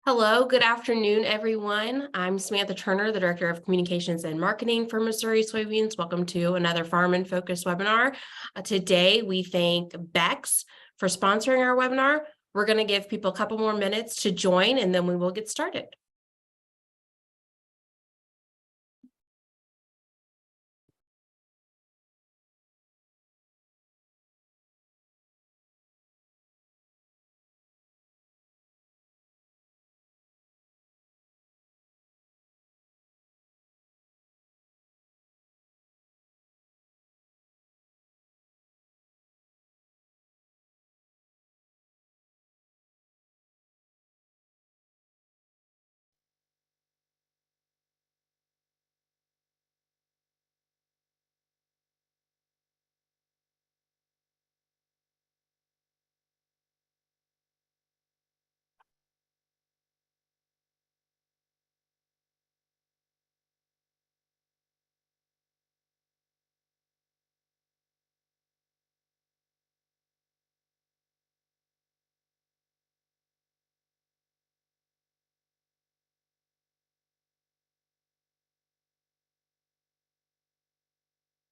Hello, good afternoon, everyone. I'm Samantha Turner, the Director of Communications and Marketing for Missouri Soybeans. Welcome to another Farm and Focus webinar. Today, we thank Beck's for sponsoring our webinar. We're going to give people a couple more minutes to join, and then we will get started.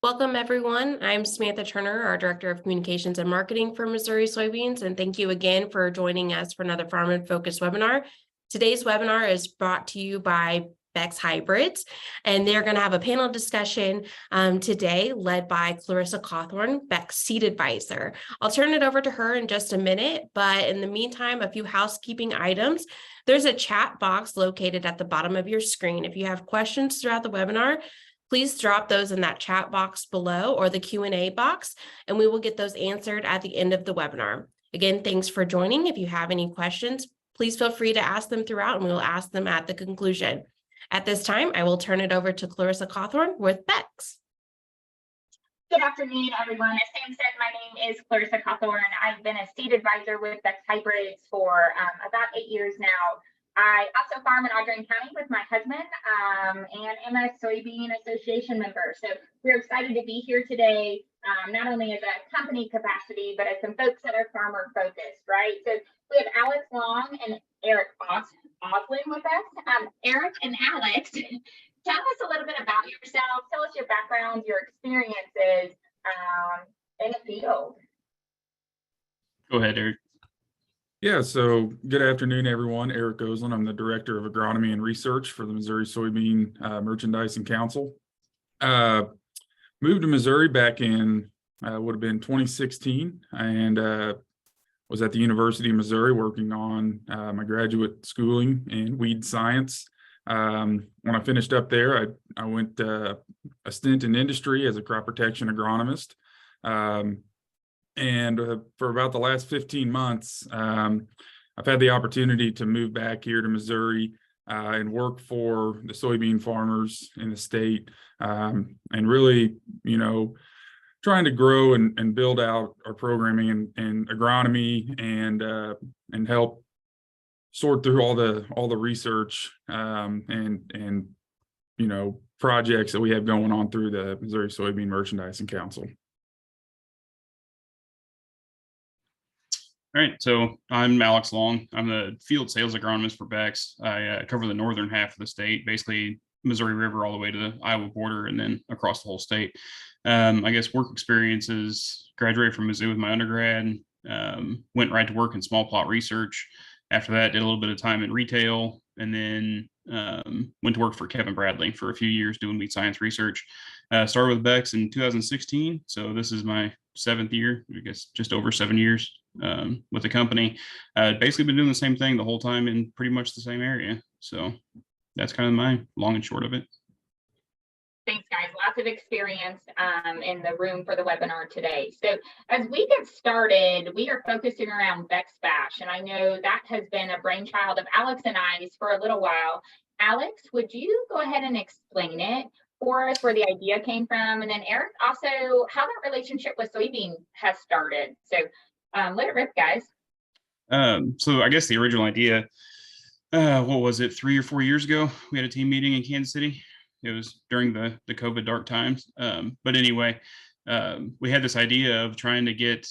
Welcome, everyone. I'm Samantha Turner, our Director of Communications and Marketing for Missouri Soybeans, and thank you again for joining us for another Farm and Focus webinar. Today's webinar is brought to you by Beck's Hybrids, and they're going to have a panel discussion today led by Clarissa Cauthorn, Beck's Seed Advisor. I'll turn it over to her in just a minute, but in the meantime, a few housekeeping items. There's a chat box located at the bottom of your screen. If you have questions throughout the webinar, please drop those in that chat box below or the Q&A box, and we will get those answered at the end of the webinar. Again, thanks for joining. If you have any questions, please feel free to ask them throughout, and we will ask them at the conclusion. At this time, I will turn it over to Clarissa Cauthorn with Beck's. Good afternoon, everyone. As Sam said, my name is Clarissa Cauthorn. I've been a seed advisor with Beck's Hybrids for about 8 years now. I also farm in Audrain County with my husband and am a Soybean Association member. So we're excited to be here today, not only as a company capacity, but as some folks that are farmer focused, right? So we have Alex Long and Eric Oseland with us. Eric and Alex, tell us a little bit about yourself. Tell us your background, your experiences in the field. Go ahead, Eric. Yeah, so good afternoon, everyone. Eric Oseland. I'm the Director of Agronomy and Research for the Missouri Soybean Merchandising Council. Moved to Missouri back in, would have been 2016, and was at the University of Missouri working on my graduate schooling in weed science. When I finished up there, I went a stint in industry as a crop protection agronomist. And for about the last 15 months, I've had the opportunity to move back here to Missouri and work for the soybean farmers in the state, and really, trying to grow and build out our programming and agronomy and help sort through all the research and projects that we have going on through the Missouri Soybean Merchandising Council. All right, so I'm Alex Long. I'm the field sales agronomist for Beck's. I cover the northern half of the state, basically Missouri River all the way to the Iowa border and then across the whole state. I guess work experiences, graduated from Mizzou with my undergrad, went right to work in small plot research. After that, did a little bit of time in retail, and then went to work for Kevin Bradley for a few years doing weed science research. Started with Beck's in 2016, so this is my 7th year, I guess just over 7 years with the company. Basically been doing the same thing the whole time in pretty much the same area. So that's kind of my long and short of it. Thanks, guys. Lots of experience in the room for the webinar today. So as we get started, we are focusing around Beck's Bash, and I know that has been a brainchild of Alex and I's for a little while. Alex, would you go ahead and explain it for us, where the idea came from? And then Eric, also how that relationship with soybean has started. So let it rip, guys. So I guess the original idea, what was it, 3 or 4 years ago? We had a team meeting in Kansas City. It was during the COVID dark times. But anyway, we had this idea of trying to get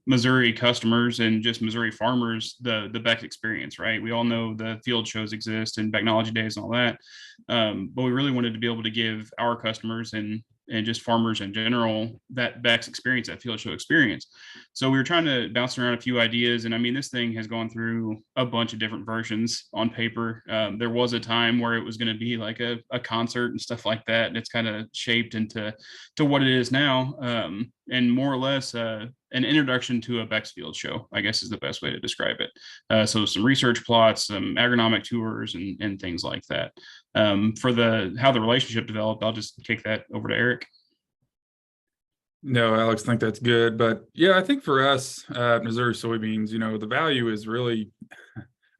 Missouri customers and just Missouri farmers the Beck experience, right? We all know the field shows exist and technology days and all that, but we really wanted to be able to give our customers and just farmers in general that Beck's experience, that field show experience. So we were trying to bounce around a few ideas, and I mean, this thing has gone through a bunch of different versions on paper. There was a time where it was going to be like a concert and stuff like that, and it's kind of shaped into what it is now, and more or less an introduction to a Beck's field show, I guess is the best way to describe it. So some research plots, some agronomic tours, and things like that. For how the relationship developed, I'll just kick that over to Eric. No, Alex, I think that's good. But yeah, I think for us, Missouri Soybeans, the value is really,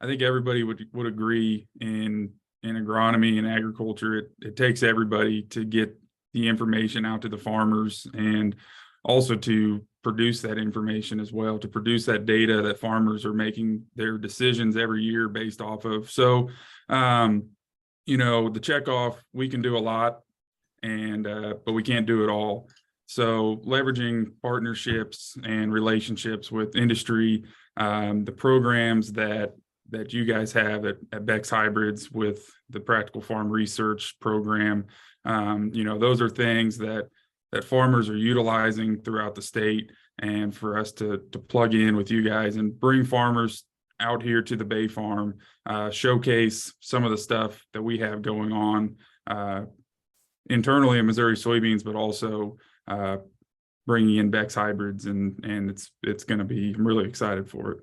I think everybody would agree in agronomy and agriculture. It takes everybody to get the information out to the farmers, and also to produce that information as well, to produce that data that farmers are making their decisions every year based off of. So, the checkoff, we can do a lot, but we can't do it all. So leveraging partnerships and relationships with industry, the programs that you guys have at Beck's Hybrids with the Practical Farm Research Program, those are things that farmers are utilizing throughout the state, and for us to plug in with you guys and bring farmers out here to the Bay Farm, showcase some of the stuff that we have going on internally in Missouri Soybeans, but also bringing in Beck's Hybrids, and it's going to be, I'm really excited for it.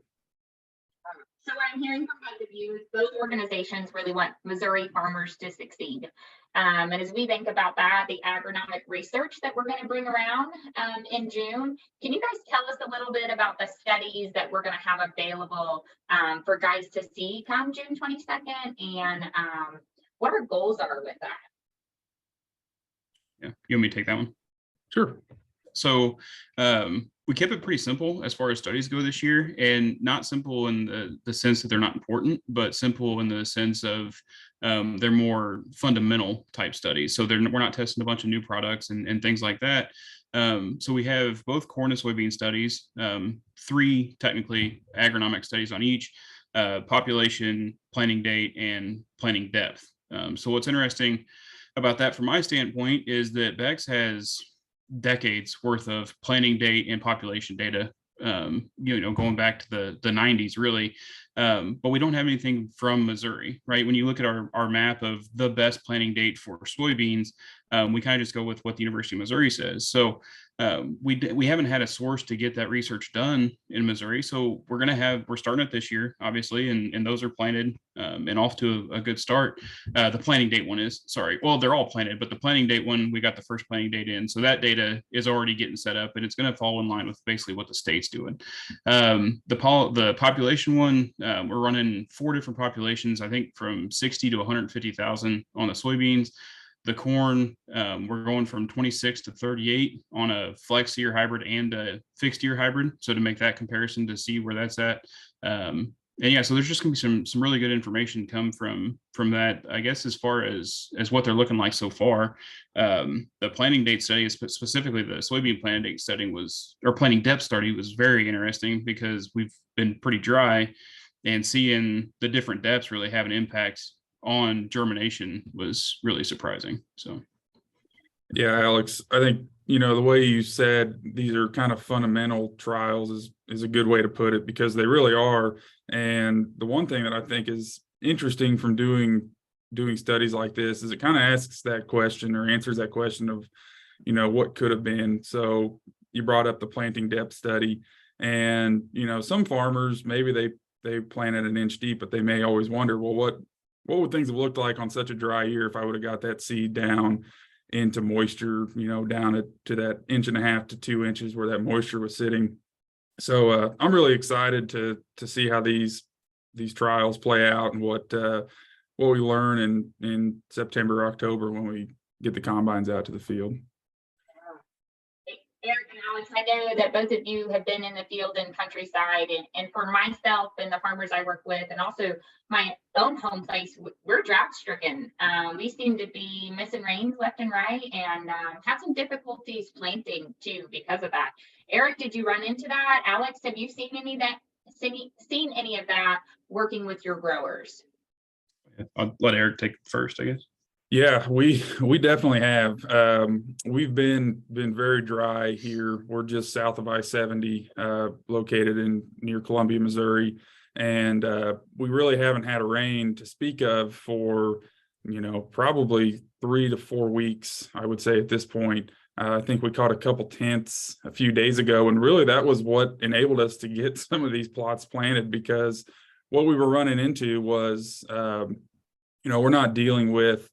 So what I'm hearing from both of you is both organizations really want Missouri farmers to succeed. And as we think about that, the agronomic research that we're going to bring around in June, can you guys tell us a little bit about the studies that we're going to have available for guys to see come June 22nd, and what our goals are with that? Yeah, you want me to take that one? Sure. So we kept it pretty simple as far as studies go this year, and not simple in the sense that they're not important, but simple in the sense of they're more fundamental type studies. So we're not testing a bunch of new products and things like that. So we have both corn and soybean studies, 3 technically agronomic studies on each, population, planting date, and planting depth. So what's interesting about that from my standpoint is that Beck's has decades worth of planting date and population data, going back to the 90s really, but we don't have anything from Missouri, right? When you look at our map of the best planting date for soybeans, we kind of just go with what the University of Missouri says. So we haven't had a source to get that research done in Missouri. So we're starting it this year, obviously, and those are planted and off to a good start. The planting date one is, well, they're all planted, but the planting date one, we got the first planting date in. So that data is already getting set up, and it's going to fall in line with basically what the state's doing. The population one, we're running 4 different populations, I think from 60 to 150,000 on the soybeans. The corn, we're going from 26 to 38 on a flex year hybrid and a fixed year hybrid. So to make that comparison to see where that's at. And yeah, so there's just gonna be some really good information come from that, I guess, as far as what they're looking like so far. The planting date study, specifically the soybean planting date study planting depth study, was very interesting because we've been pretty dry, and seeing the different depths really have an impact on germination was really surprising. So yeah, Alex, I think the way you said these are kind of fundamental trials is a good way to put it, because they really are. And the one thing that I think is interesting from doing studies like this is it kind of asks that question, or answers that question of what could have been. So you brought up the planting depth study, and some farmers, maybe they planted an inch deep, but they may always wonder, well, what would things have looked like on such a dry year if I would have got that seed down into moisture, down to that 1.5 to 2 inches where that moisture was sitting. So I'm really excited to see how these trials play out, and what we learn in September, October, when we get the combines out to the field. Eric and Alex, I know that both of you have been in the field and countryside, and for myself and the farmers I work with, and also my own home place, we're drought stricken. We seem to be missing rains left and right, and have some difficulties planting too because of that. Eric, did you run into that? Alex, have you seen any of that? Seen any of that working with your growers? I'll let Eric take it first, I guess. Yeah, we definitely have. We've been very dry here. We're just south of I-70, located near Columbia, Missouri, and we really haven't had a rain to speak of for probably 3 to 4 weeks, I would say at this point. I think we caught a couple tenths a few days ago, and really that was what enabled us to get some of these plots planted, because what we were running into was, we're not dealing with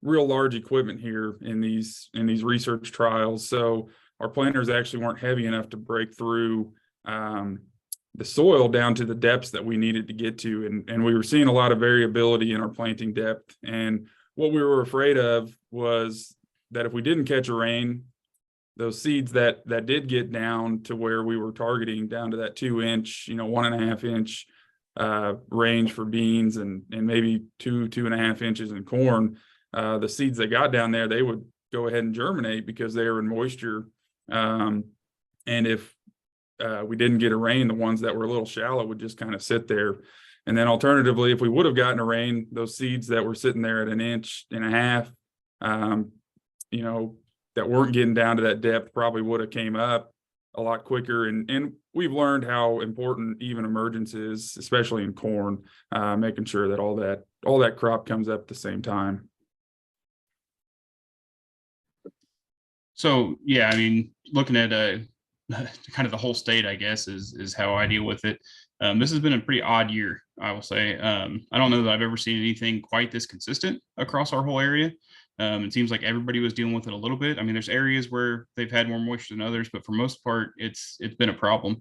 real large equipment here in these research trials. So our planters actually weren't heavy enough to break through the soil down to the depths that we needed to get to. And we were seeing a lot of variability in our planting depth. And what we were afraid of was that if we didn't catch a rain, those seeds that did get down to where we were targeting, down to that 2-inch, 1.5 inch range for beans, and maybe 2.5 inches in corn, the seeds that got down there, they would go ahead and germinate because they were in moisture. And if we didn't get a rain, the ones that were a little shallow would just kind of sit there. And then alternatively, if we would have gotten a rain, those seeds that were sitting there at 1.5 inches, that weren't getting down to that depth, probably would have came up a lot quicker. And we've learned how important even emergence is, especially in corn, making sure that all that crop comes up at the same time. So yeah, I mean, looking at kind of the whole state, I guess, is how I deal with it. This has been a pretty odd year, I will say. I don't know that I've ever seen anything quite this consistent across our whole area. It seems like everybody was dealing with it a little bit. I mean, there's areas where they've had more moisture than others, but for most part, it's been a problem.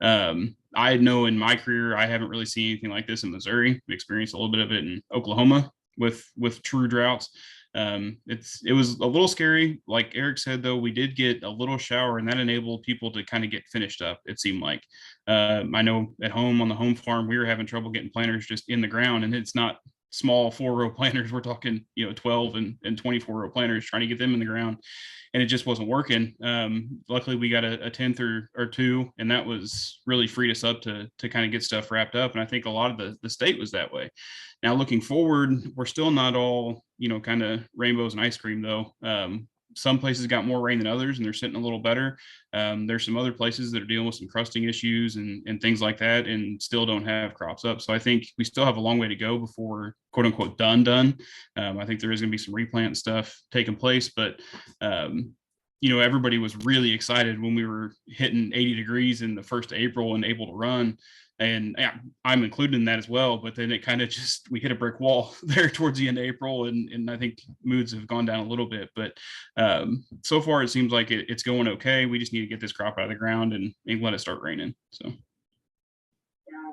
I know in my career, I haven't really seen anything like this in Missouri. We experienced a little bit of it in Oklahoma with true droughts. It was a little scary. Like Eric said, though, we did get a little shower, and that enabled people to kind of get finished up, it seemed like. I know at home on the home farm, we were having trouble getting planters just in the ground, and it's not small 4-row planters. We're talking 12 and 24-row planters, trying to get them in the ground, and it just wasn't working. Luckily we got a tenth or two, and that was really freed us up to kind of get stuff wrapped up. And I think a lot of the state was that way. Now looking forward, we're still not all kind of rainbows and ice cream, though. Some places got more rain than others, and they're sitting a little better. There's some other places that are dealing with some crusting issues and things like that, and still don't have crops up. So I think we still have a long way to go before we're quote unquote done. I think there is going to be some replant stuff taking place, but everybody was really excited when we were hitting 80 degrees in the 1st of April and able to run. And yeah, I'm included in that as well. But then it kind of we hit a brick wall there towards the end of April. And I think moods have gone down a little bit. But so far, it seems like it's going okay. We just need to get this crop out of the ground and let it start raining. So. Yeah.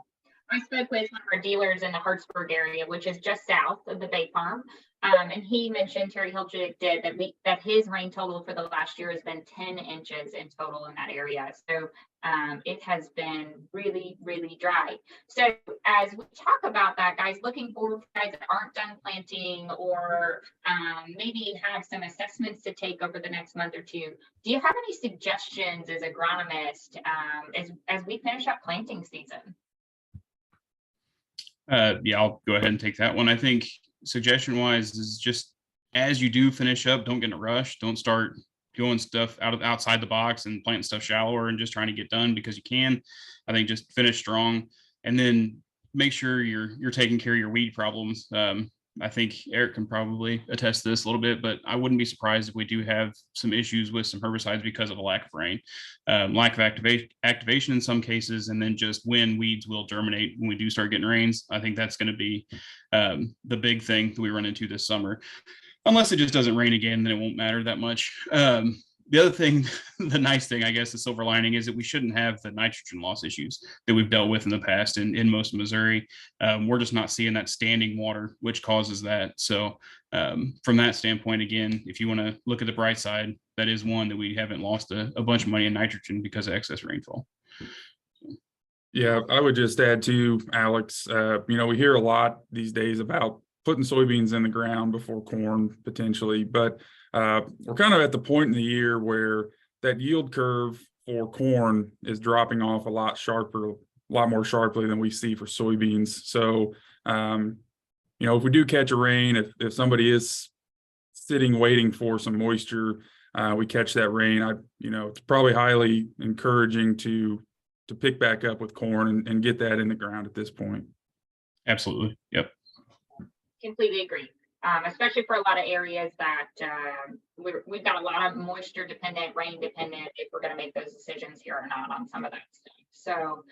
I spoke with one of our dealers in the Hartsburg area, which is just south of the Bay Farm. And he mentioned, Terry Hilchik did, that his rain total for the last year has been 10 inches in total in that area. So it has been really, really dry. So as we talk about that, guys, looking forward for guys that aren't done planting, or maybe have some assessments to take over the next month or two, do you have any suggestions as agronomist as we finish up planting season? Yeah, I'll go ahead and take that one. I think suggestion wise is just, as you do finish up, don't get in a rush. Don't start going stuff outside the box and planting stuff shallower and just trying to get done because you can. I think just finish strong, and then make sure you're taking care of your weed problems. I think Eric can probably attest to this a little bit, but I wouldn't be surprised if we do have some issues with some herbicides because of a lack of rain, lack of activation in some cases, and then just when weeds will germinate when we do start getting rains. I think that's going to be the big thing that we run into this summer. Unless it just doesn't rain again, then it won't matter that much. The other thing, the nice thing, I guess, the silver lining is that we shouldn't have the nitrogen loss issues that we've dealt with in the past in most of Missouri. We're just not seeing that standing water, which causes that. So from that standpoint, again, if you want to look at the bright side, that is one that we haven't lost a bunch of money in nitrogen because of excess rainfall. Yeah, I would just add to Alex, we hear a lot these days about putting soybeans in the ground before corn potentially, but we're kind of at the point in the year where that yield curve for corn is dropping off a lot more sharply than we see for soybeans. So, if we do catch a rain, if somebody is sitting waiting for some moisture, we catch that rain, it's probably highly encouraging to pick back up with corn and get that in the ground at this point. Absolutely. Yep. Completely agree. Especially for a lot of areas that we've got a lot of moisture dependent, rain dependent, if we're going to make those decisions here or not on some of that stuff. So,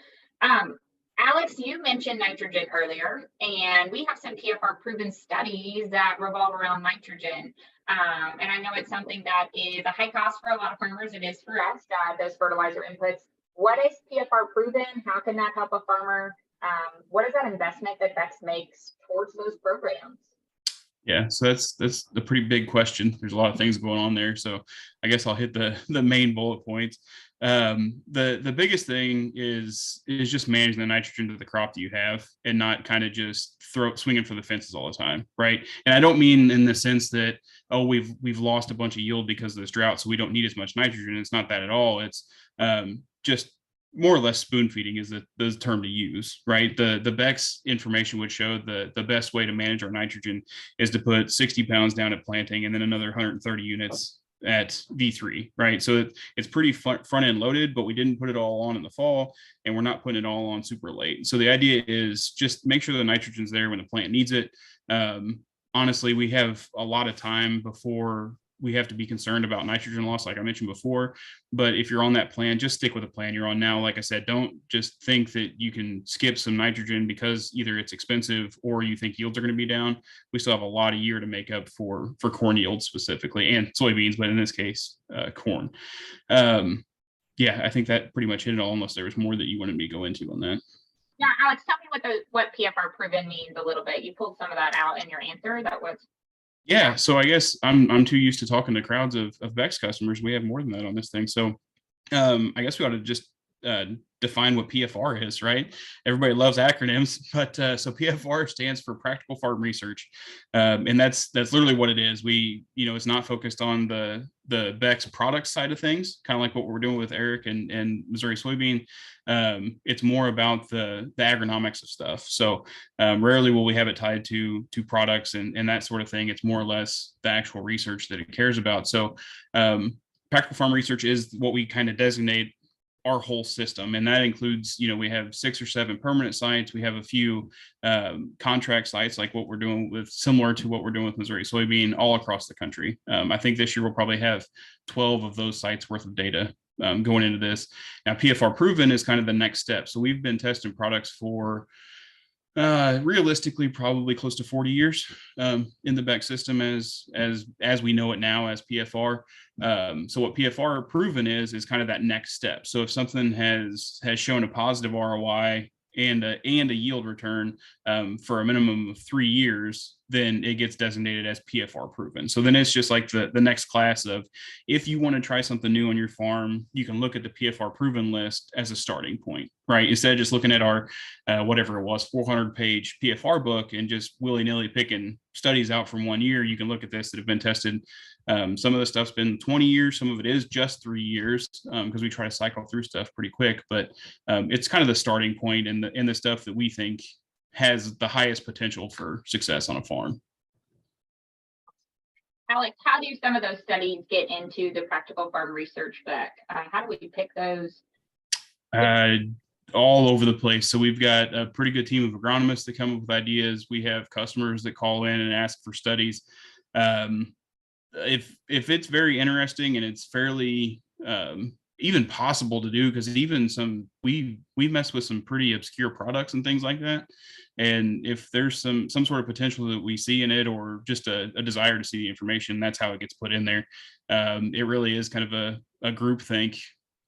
Alex, you mentioned nitrogen earlier, and we have some PFR proven studies that revolve around nitrogen. And I know it's something that is a high cost for a lot of farmers. It is for us, those fertilizer inputs. What is PFR proven? How can that help a farmer? What is that investment that Beck makes towards those programs? Yeah, so that's a pretty big question. There's a lot of things going on there. So I guess I'll hit the main bullet points. The biggest thing is just managing the nitrogen to the crop that you have and not kind of just swinging for the fences all the time, right? And I don't mean in the sense that, oh, we've lost a bunch of yield because of this drought, so we don't need as much nitrogen. It's not that at all. It's just more or less spoon feeding is the term to use, right? The Beck's information would show the best way to manage our nitrogen is to put 60 pounds down at planting and then another 130 units at V3, right? So it's pretty front end loaded, but we didn't put it all on in the fall and we're not putting it all on super late. So the idea is just make sure the nitrogen's there when the plant needs it. Honestly, we have a lot of time before we have to be concerned about nitrogen loss, like I mentioned before. But if you're on that plan, just stick with the plan you're on now. Like I said, don't just think that you can skip some nitrogen because either it's expensive or you think yields are going to be down. We still have a lot of year to make up for corn yields specifically and soybeans, but in this case, corn. Yeah, I think that pretty much hit it all, unless there was more that you wanted me to go into on that. Yeah, Alex, tell me what PFR proven means a little bit. You pulled some of that out in your answer. That was. Yeah, so I guess I'm too used to talking to crowds of Beck's customers. We have more than that on this thing. So I guess we ought to just define what PFR is, right? Everybody loves acronyms, but so PFR stands for Practical Farm Research, and that's literally what it is. It's not focused on the Beck's product side of things, kind of like what we're doing with Eric and Missouri Soybean. It's more about the agronomics of stuff. So rarely will we have it tied to products and that sort of thing. It's more or less the actual research that it cares about. So Practical Farm Research is what we kind of designate our whole system, and that includes, we have 6 or 7 permanent sites. We have a few contract sites, like what we're doing with, similar to what we're doing with Missouri Soybean, all across the country. I think this year we'll probably have 12 of those sites worth of data going into this. Now, PFR proven is kind of the next step. So we've been testing products for realistically probably close to 40 years in the Beck system as we know it now as PFR. So what PFR proven is kind of that next step. So if something has shown a positive ROI and a yield return for a minimum of 3 years, then it gets designated as PFR proven. So then it's just like the next class of, if you want to try something new on your farm, you can look at the PFR proven list as a starting point, right? Instead of just looking at our, whatever it was, 400-page PFR book and just willy-nilly picking studies out from 1 year, you can look at this that have been tested. Some of the stuff's been 20 years. Some of it is just 3 years because we try to cycle through stuff pretty quick. But it's kind of the starting point and the stuff that we think has the highest potential for success on a farm. Alex, how do some of those studies get into the Practical Farm Research Beck? How do we pick those? All over the place. So we've got a pretty good team of agronomists that come up with ideas. We have customers that call in and ask for studies. If it's very interesting and it's fairly even possible to do, because even we mess with some pretty obscure products and things like that. And if there's some sort of potential that we see in it, or just a desire to see the information, that's how it gets put in there. It really is kind of a group think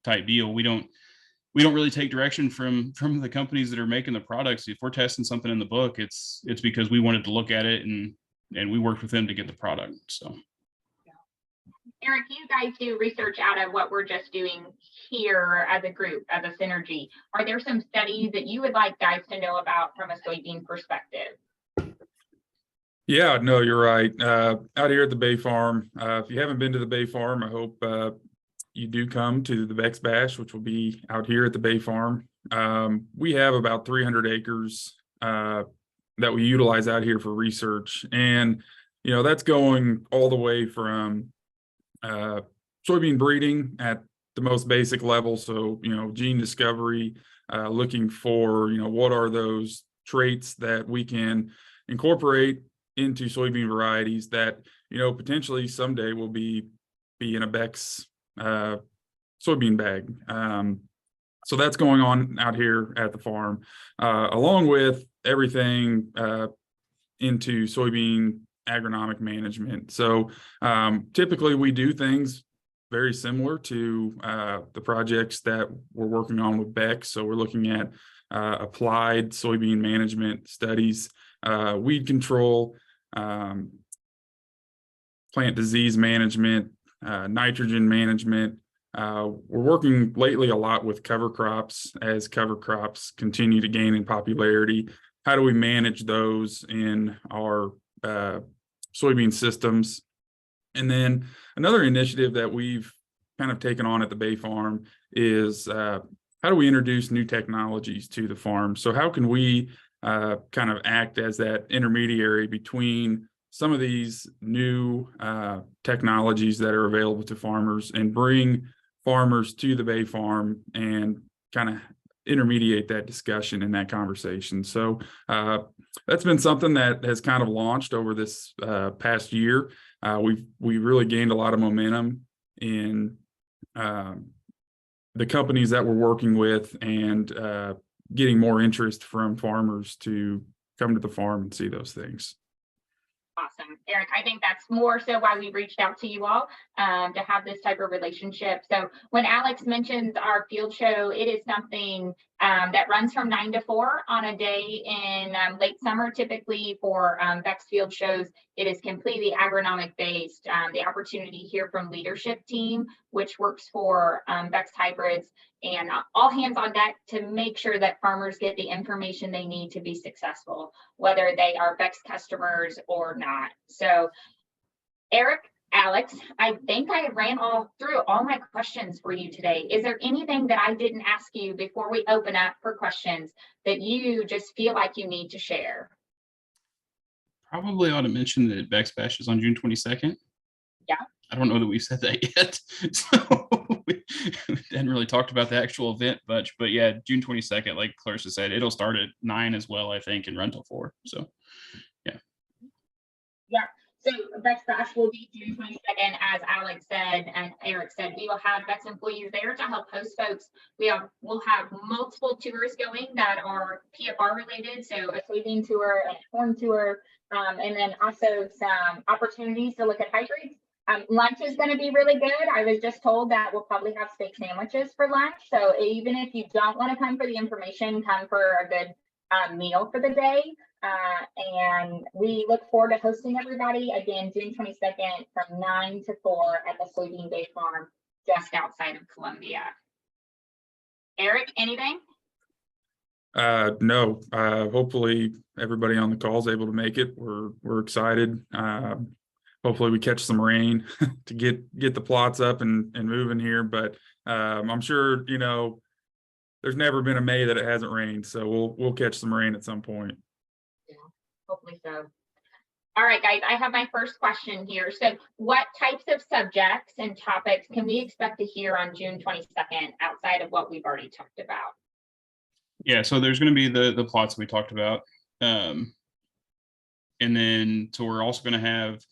type deal. We don't really take direction from the companies that are making the products. If we're testing something in the book, it's because we wanted to look at it, and we worked with them to get the product. So Eric, you guys do research out of what we're just doing here as a group, as a synergy. Are there some studies that you would like guys to know about from a soybean perspective? Yeah, no, you're right. Out here at the Bay Farm, if you haven't been to the Bay Farm, I hope you do come to the Beck's Bash, which will be out here at the Bay Farm. We have about 300 acres that we utilize out here for research. And, that's going all the way from soybean breeding at the most basic level. So, gene discovery, looking for, what are those traits that we can incorporate into soybean varieties that, potentially someday will be in a Beck's soybean bag. So that's going on out here at the farm, along with everything into soybean agronomic management. So typically we do things very similar to the projects that we're working on with Beck. So we're looking at applied soybean management studies, weed control, plant disease management, nitrogen management. We're working lately a lot with cover crops as cover crops continue to gain in popularity. How do we manage those in our soybean systems? And then another initiative that we've kind of taken on at the Bay Farm is how do we introduce new technologies to the farm? So how can we kind of act as that intermediary between some of these new technologies that are available to farmers, and bring farmers to the Bay Farm and kind of intermediate that discussion and that conversation. So that's been something that has kind of launched over this past year. We really gained a lot of momentum in the companies that we're working with, and getting more interest from farmers to come to the farm and see those things. Awesome. Eric, I think that's more so why we reached out to you all, to have this type of relationship. So when Alex mentions our field show, it is something that runs from 9 to 4 on a day in late summer. Typically for Beck's field shows, it is completely agronomic based. The opportunity to hear from leadership team, which works for Beck's hybrids, and all hands on deck to make sure that farmers get the information they need to be successful, whether they are Beck's customers or not. So Eric, Alex, I think I ran through all my questions for you today. Is there anything that I didn't ask you before we open up for questions that you just feel like you need to share? probably ought to mention that Beck's Bash is on June 22nd. Yeah. I don't know that we've said that yet. So we hadn't really talked about the actual event much, but yeah, June 22nd, like Clarissa said, it'll start at 9 as well, I think, and run till 4. So yeah. So Beck's Bash will be June 22nd, as Alex said and Eric said. We will have Beck's employees there to help host folks. We'll have multiple tours going that are PFR related, so a soybean tour, a corn tour, and then also some opportunities to look at hybrids. Lunch is going to be really good. I was just told that we'll probably have steak sandwiches for lunch. So even if you don't want to come for the information, come for a good meal for the day. And we look forward to hosting everybody again, June 22nd from 9 to 4 at the Soybean Bay Farm, just outside of Columbia. Eric, anything? No, hopefully everybody on the call is able to make it. We're excited. Hopefully we catch some rain to get the plots up and moving here. But I'm sure, there's never been a May that it hasn't rained. So we'll catch some rain at some point. Yeah, hopefully so. All right, guys, I have my first question here. So what types of subjects and topics can we expect to hear on June 22nd outside of what we've already talked about? yeah, so there's going to be the plots we talked about. And then, so we're also going to have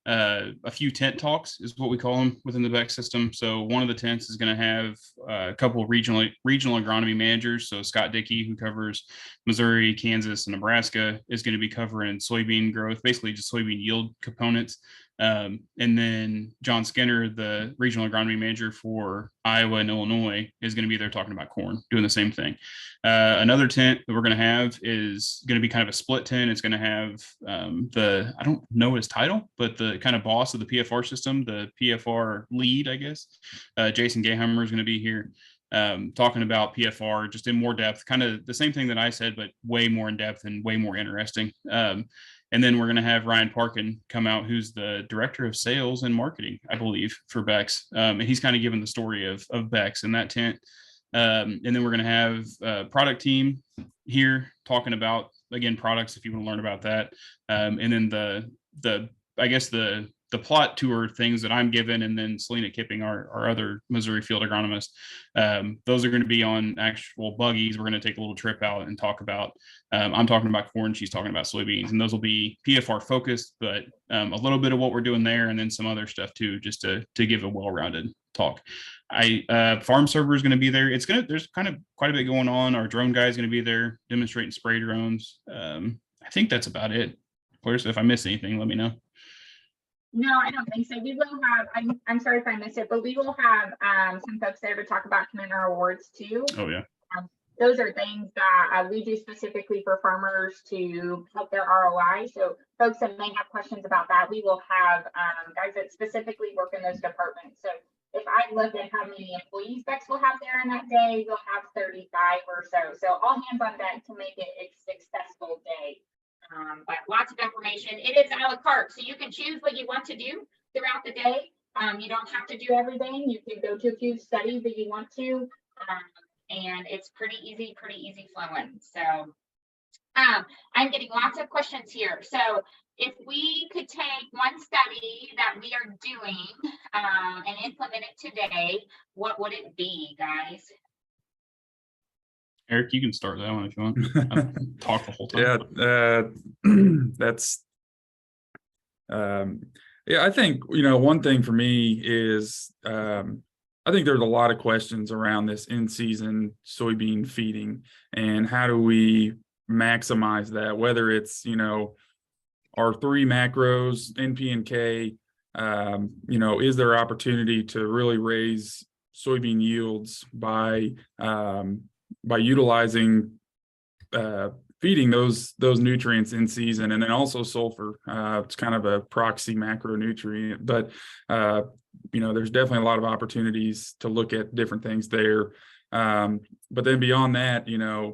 a few tent talks is what we call them within the Beck system. So one of the tents is going to have a couple of regional agronomy managers. So Scott Dickey, who covers Missouri, Kansas, and Nebraska, is going to be covering soybean growth, basically just soybean yield components. And then John Skinner, the regional agronomy manager for Iowa and Illinois, is going to be there talking about corn, doing the same thing. Another tent that we're going to have is going to be kind of a split tent. It's going to have I don't know his title, but the kind of boss of the PFR system, the PFR lead, I guess. Jason Gayheimer is going to be here talking about PFR just in more depth, kind of the same thing that I said, but way more in depth and way more interesting. And then we're going to have Ryan Parkin come out, who's the director of sales and marketing, I believe, for Beck's. And he's kind of given the story of Beck's in that tent. And then we're going to have a product team here talking about, again, products, if you want to learn about that. And then I guess the plot tour things that I'm given, and then Selena Kipping, our other Missouri field agronomist, those are going to be on actual buggies. We're going to take a little trip out and talk about, I'm talking about corn, she's talking about soybeans, and those will be PFR focused, but a little bit of what we're doing there, and then some other stuff too, just to give a well-rounded talk. Farm server is going to be there. There's kind of quite a bit going on. Our drone guy is going to be there demonstrating spray drones. I think that's about it. Clarissa, if I missed anything, let me know. No, I don't think so. We will have, I'm sorry if I missed it, but we will have some folks there to talk about commander awards too. Oh yeah. Those are things that we do specifically for farmers to help their ROI. So folks that may have questions about that, we will have guys that specifically work in those departments. So if I look at how many employees Beck's will have there in that day, we'll have 35 or so. So all hands on deck to make it a successful day. But lots of information. It is a la carte, so you can choose what you want to do throughout the day. You don't have to do everything. You can go to a few studies that you want to, and it's pretty easy flowing. So I'm getting lots of questions here. So if we could take one study that we are doing and implement it today, what would it be, guys? Eric, you can start that one if you want. I've talked the whole time. Yeah, that's I think, one thing for me is I think there's a lot of questions around this in-season soybean feeding and how do we maximize that, whether it's, our 3 macros, NP and K, is there opportunity to really raise soybean yields by utilizing feeding those nutrients in season, and then also sulfur. It's kind of a proxy macronutrient, but there's definitely a lot of opportunities to look at different things there. But then beyond that,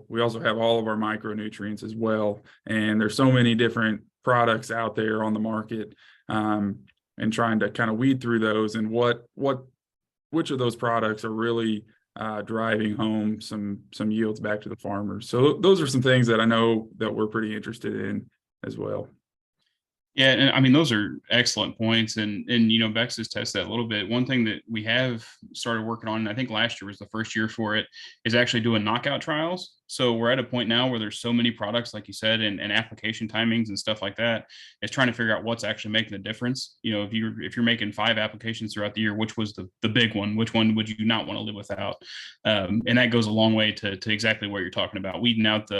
we also have all of our micronutrients as well, and there's so many different products out there on the market, and trying to kind of weed through those and which of those products are really driving home some yields back to the farmers. So those are some things that I know that we're pretty interested in as well. Yeah, and I mean, those are excellent points. And Beck's has tested that a little bit. One thing that we have started working on, and I think last year was the first year for it, is actually doing knockout trials. So we're at a point now where there's so many products, like you said, and application timings and stuff like that. It's trying to figure out what's actually making the difference. If you're making 5 applications throughout the year, which was the big one? Which one would you not want to live without? And that goes a long way to exactly what you're talking about, weeding out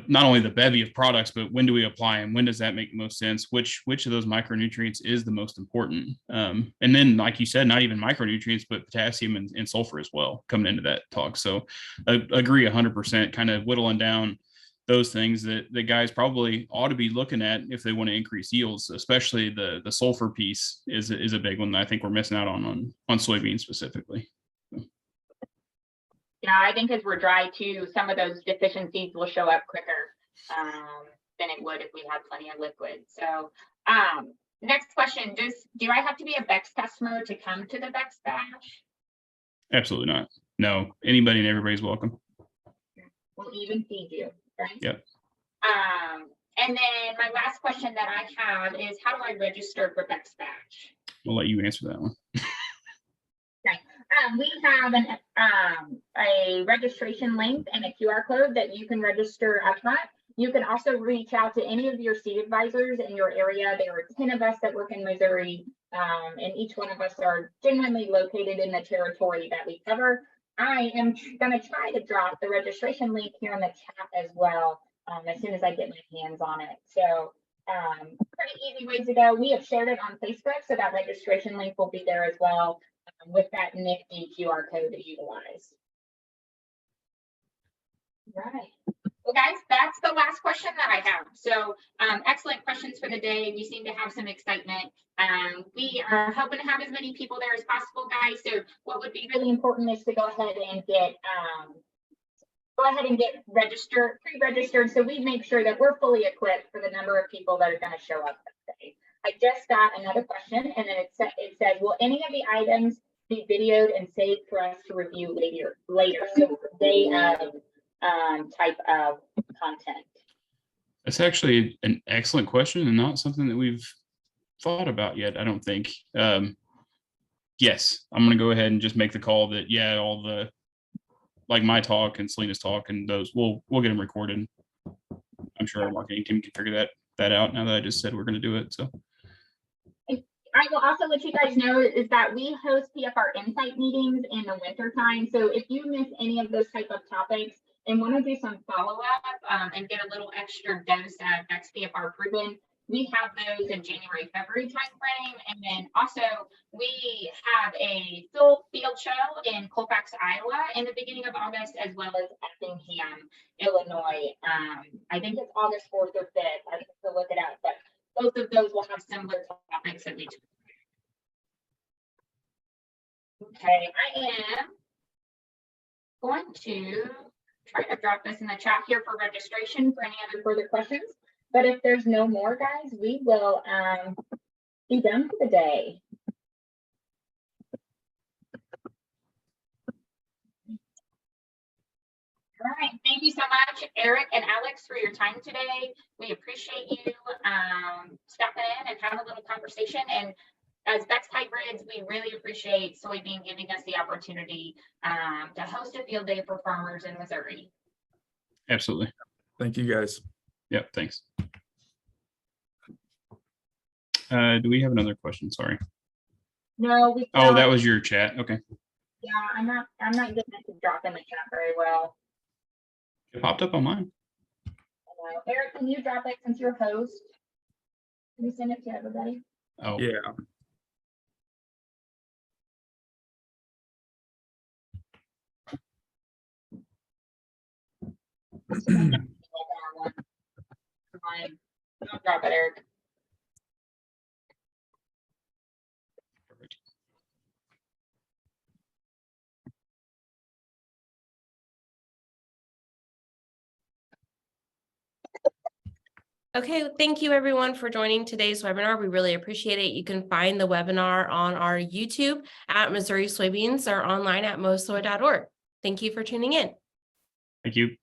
not only the bevy of products, but when do we apply them? When does that make the most sense? Which of those micronutrients is the most important? And then, like you said, not even micronutrients, but potassium and sulfur as well coming into that talk. So agree 100%, kind of whittling down those things that the guys probably ought to be looking at if they want to increase yields, especially the sulfur piece is a big one that I think we're missing out on soybeans specifically. Yeah, I think as we're dry too, some of those deficiencies will show up quicker than it would if we had plenty of liquid. So next question, do I have to be a Beck's customer to come to the Beck's Bash? Absolutely not. No, anybody and everybody's welcome. We'll even feed you, right? Yep. And then my last question that I have is, how do I register for Beck's Bash? We'll let you answer that one. Okay. We have a registration link and a QR code that you can register up front. You can also reach out to any of your seed advisors in your area. There are 10 of us that work in Missouri, and each one of us are genuinely located in the territory that we cover. I am going to try to drop the registration link here in the chat as well as soon as I get my hands on it. So pretty easy ways to go. We have shared it on Facebook, so that registration link will be there as well with that nifty QR code to utilize. Right. Well, guys, that's the last question that I have. So excellent questions for the day. We seem to have some excitement. We are hoping to have as many people there as possible, guys. So what would be really important is to go ahead and get registered, pre-registered, so we make sure that we're fully equipped for the number of people that are going to show up that day. I just got another question, and then it says, will any of the items be videoed and saved for us to review later? So day of type of content. That's actually an excellent question and not something that we've thought about yet, I don't think. Yes, I'm going to go ahead and just make the call that, yeah, all the, like my talk and Selena's talk and those, we'll get them recorded. I'm sure our marketing team can figure that out now that I just said we're going to do it. So I will also let you guys know is that we host PFR Insight meetings in the winter time. So if you miss any of those type of topics and want to do some follow-up and get a little extra dose of XPFR proven, we have those in January, February timeframe. And then also we have a full field show in Colfax, Iowa in the beginning of August, as well as Effingham, Illinois. I think it's August 4th or 5th. I have to look it up, but both of those will have similar topics that we do. Okay, I am going to try to drop this in the chat here for registration for any other further questions. But if there's no more, guys, we will be done for the day. All right, thank you so much, Eric and Alex, for your time today. We appreciate you stepping in and having a little conversation. And as Beck's Hybrids, we really appreciate Soybean giving us the opportunity to host a field day for farmers in Missouri. absolutely. Thank you, guys. Yep. Thanks. Do we have another question? Sorry. No, we Oh, that was your chat. Okay. Yeah, I'm not getting it to drop in the chat very well. It popped up on mine. Eric, can you drop it since you're host? Can you send it to everybody? Oh, Yeah. Don't drop it, Eric. perfect. Okay, thank you everyone for joining today's webinar. We really appreciate it. You can find the webinar on our YouTube at Missouri Soybeans or online at mosoy.org. Thank you for tuning in. Thank you.